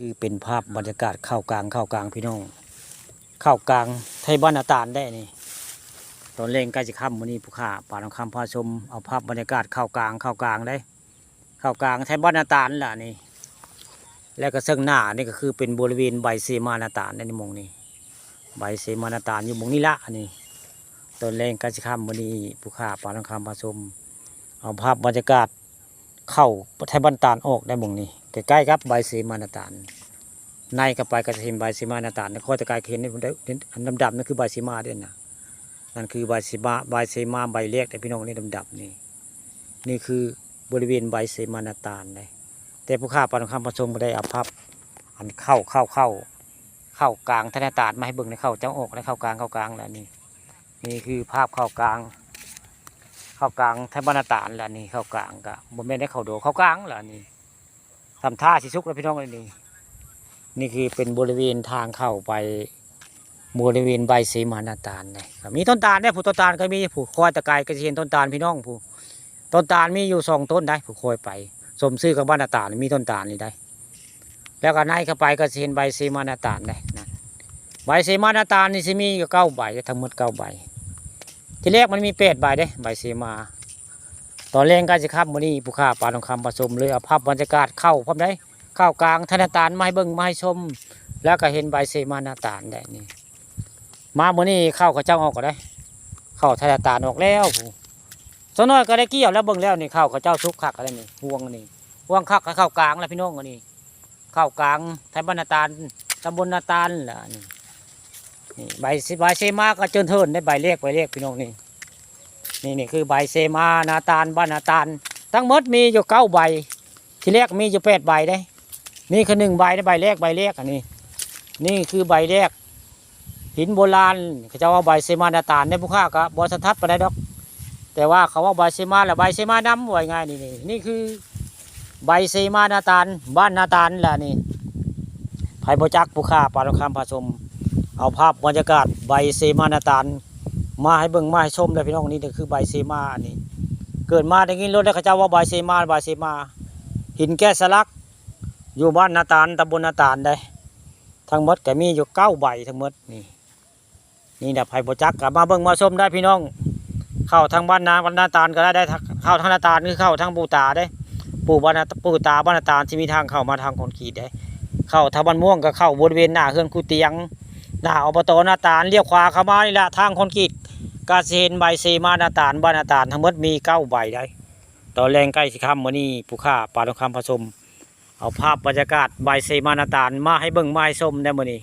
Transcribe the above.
คือเป็นภาพบรรยากาศเข้ากลางพี่น้องเข้ากลางไทยบ้านอาตาลได้นี่ตอนเล่งใกล้จะค่ำวันนี้ผู้ข่าป่าทองคำพาชมเอาภาพบรรยากาศเข้ากลางได้เข้ากลางไทยบ้านอาตาลล่ะนี่แล้วก็เส้นหน้านี่ก็คือเป็นบริเวณใบเซมานาตาลในมงนี้ใบเซมานาตาลอยู่มงนี้ละนี่ตอนเล่งใกล้จะค่ำวันนี้ผู้ข่าป่าทองคำพาชมเอาภาพบรรยากาศเข้าไทยบ้านตาลออกได้มงนี้ใกล้ๆครับใบเซมานาตาลในกับไปก็จะเห็นใบสีมานาตาลในข้อตะกายเห็นอันดำๆนั่นคือใบสีมาด้วยนะนั่นคือใบสีมาใบเล็กแต่พี่น้องนี่ดำๆนี่คือบริเวณใบสีมานาตาลเลยแต่ผู้ข้าปานคำผสมก็ได้เอาพับอันเข้ากลางธนาตาลมาให้เบิ่งในเข้าเจ้าออกและเข้ากลางแล้วนี่คือภาพเข้ากลางธนาตาลแล้วนี่เข้ากลางกับบนแม่ได้เข้าโดเข้ากลางแล้วนี่ทำท่าสิซุกแล้วพี่น้องเลยนี่คือเป็นบริเวณทางเข้าไปบริเวณใบสีมานาตาลเลยมีต้นตาลได้ผู้ต้นตาลก็มีผู้คอยตะไกก็จะเห็นต้นตาลพี่น้องผู้ต้นตาลมีอยู่2 ต้นได้ผู้คอยไปสมซื่อกับบ้านนาตาลมีต้นตาลนี่ได้แล้วก็ในเข้าไปก็จะเห็นใบสีมานาตาลได้นะใบสีมานาตาลนี่จะมีอยู่9 ใบทั้งหมด9 ใบที่แรกมันมี8 ใบได้ใบสีมาตอนแรกก็จะขับวันนี้ผู้ข้าปลาทองคำผสมเลยเอาภาพบรรยากาศเข้าพร้อมได้เข้ากลางธนาตาลมาให้เบิ่งมาให้ชมแล้วก็เห็นใบเซมานาตาลได้นี่มาเมื่อนี้เข้ากับเจ้าออกก็ได้เข้าธนาตาลออกแล้วสน้อยก็ได้เกี่ยวแล้วเบิ่งแล้วนี่เข้ากับเจ้าทุกขักอะไรนี่ห่วงคักเข้ากลางแล้วพี่น้องกันนี่เข้ากลางไทยบ้านนาตาลตำบลนาตาลล่ะนี่ใบเซมาก็เจริญเทินได้ใบเล็กพี่น้องนี่คือใบเซมานาตาลบ้านนาตาลทั้งหมดมีอยู่9 ใบที่แรกมีอยู่8 ใบได้นี่คือ1 ใบได้ใบแรกอันนี้นี่คือใบแรกหินโบราณเขาจะว่าใบเซมานาตาลในผู้ข้าก็บอสทัดไปได้ดอกแต่ว่าเขาว่าใบเซมาและใบเซมาน้ำไว้ง่ายนี่คือใบเซมานาตาลบ้านนาตาลแหละนี่ไผ่โบจักผู้ข้าปลาทองคำผสมเอาภาพบรรยากาศใบเซมานาตาลมาให้เบิ่งมาให้ชมเลยพี่น้องนี่คือใบเซมาอันนี้เกิดมาได้ยินรถแล้วเขาจะว่าใบเซมาหินแก้สลักอยู่บ้านนาตาลตำบลนาตาลได้ทั้งหมดก็มีอยู่9 ใบทั้งหมดนี่นะไผ่โบจักกับมาเบิ่งมาชมได้พี่น้องเข้าทางบ้านนาตาลก็ได้เข้าทางนาตาลคือเข้าทางปู่ตาได้ปู่ตาบ้านนาตาลที่มีทางเข้ามาทางคอนกรีตได้เข้าทางบ้านม่วงก็เข้าบริเวณหน้าเฮือนคูเตียงหน้าอบตนาตาลเลี้ยวขวาเข้ามานี่แหละทางคอนกรีตกาเซนใบเซมานาตาลบ้านนาตาลทั้งหมดมี9 ใบได้ตอนแรงใกล้สิค่ำวันนี้ผู้ข้าปลาทองคำผสมเอาภาพบรรยากาศใบเซมานาตาลมาให้เบิ่งมาให้ชมได้มื้อนี้